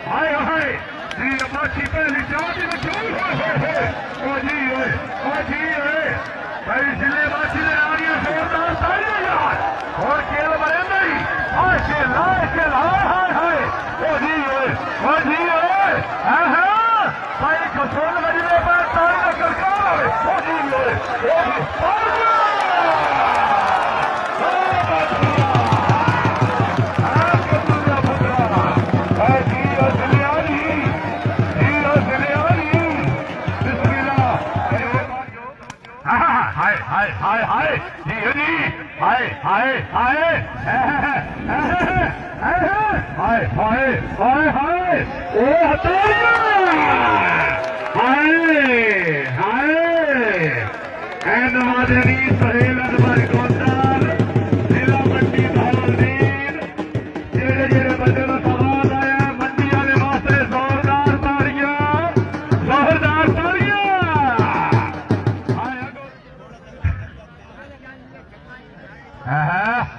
हाय हाय जी माछी पहली चाटी में क्यों ओ जी ओए भाई जिले माछी ने आनिया जोरदार तालियां यार और खेल बने नहीं हाय खेल हाय हाय ओ जी ओए भाई कसोल बजने पर तालियां करकार ओ जी हाय जी हाय ओ हथौड़ियां नवाजनी सहेल अनवर गोंदार जिला मंडी धालदीन जेड़े जेड़े बंदे का सवाल आया मंडी वाले वास्ते जोरदार तालियां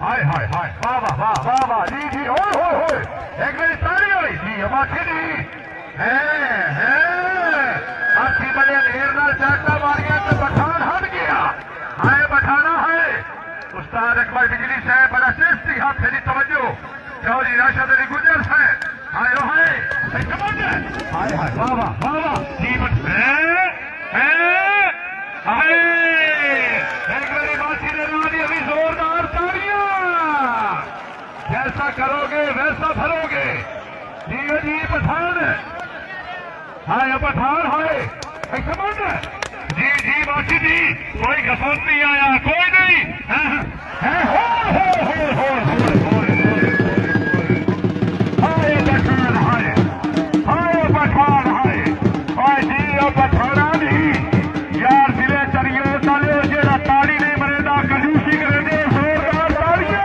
हाय वाह जी ओए एक मेरी ताली हो रही थी माखी दी आखी बड़े ढेर नाल चाटा मारिया तो पठान हट गया हाय पठाना है उस्ताद अकबर बिजली साहब बड़ा टेस्टी हाथ से तवज्जो चौधरी राशिद अली गुजर है हाय वाह जीवन एक मेरी माछी ने रानी अभी जोरदार तालियां जैसा करोगे वैसा भरोगे जी पठान हाय पठान है जी माछी जी कोई घसोट नहीं आया कोई नहीं हाय पठान हाय जी पठाना नहीं यार जिले चलियो चलियो जेड़ा ताड़ी नहीं मरेगा कंजूसी करेंगे जोरदार ताड़ियां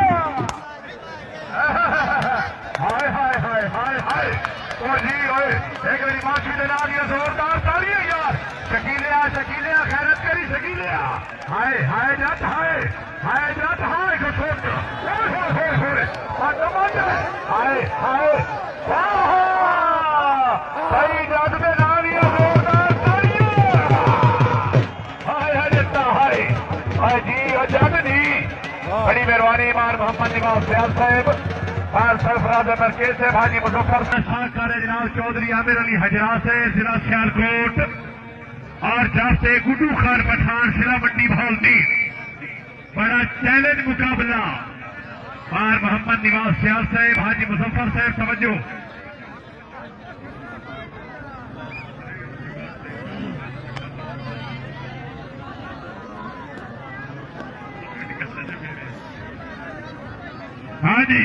हाय ओ जी ओए एक मेरी माछी ने ला दिया जोरदार ताड़ियां यार शकीलिया खैरत करी शकीलिया हाय जट हाय घसोट हाय सही जट में ला दिया जोरदार जी जट जी बड़ी मेहरबानी इमाम मोहम्मद इमाम सयाल साहब और सरफराज मरकेज से भाजी मुजफ्फर साहब जनाब चौधरी आमिर अली हजरा से जिला सियालकोट और जाते गुड्डू खान पठान जिला मंडी भालदी बड़ा चैलेंज मुकाबला और मोहम्मद निवाज सयाल साहब हाजी मुजफ्फर साहब तवज्जो हाँ जी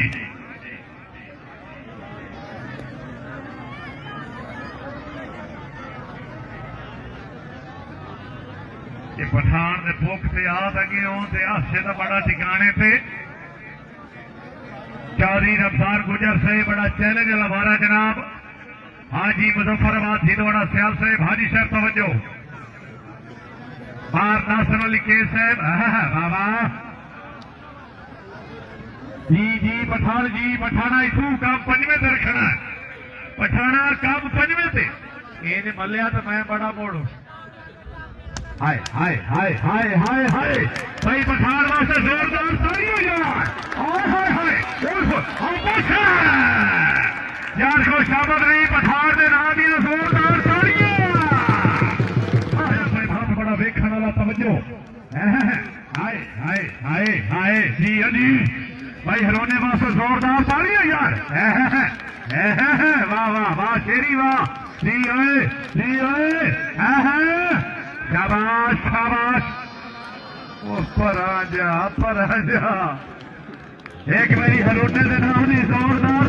ये पठान ने भुख से याद अगे हासे का बड़ा ठिकाने पे चौधरी रफ्तार गुजर से बड़ा चैलेंज लवारा जनाब हाजी मुजफ्फराबाद हिंदवाड़ा सयाल साहब हाजी साहब तवज्जो बार नासर अली केस साहब बाबा जी पठाना इसू काम पंजवे से रखना है पठाना काम पंजवे से ये मलिया तो मैं बड़ा मोड़ू हाय भाई पठान वास्ते जोरदार तालियां यार को शाबत नहीं पठान ने नाम दिया जोरदार तालियां बड़ा वेखण वाला तवज्जो हाय जी भाई हरोने वास्ते जोरदार तालियां यार वाह शेरी वाह जी ओए शाबाश पर आ जा एक मेरी हरोने के नाम की जोरदार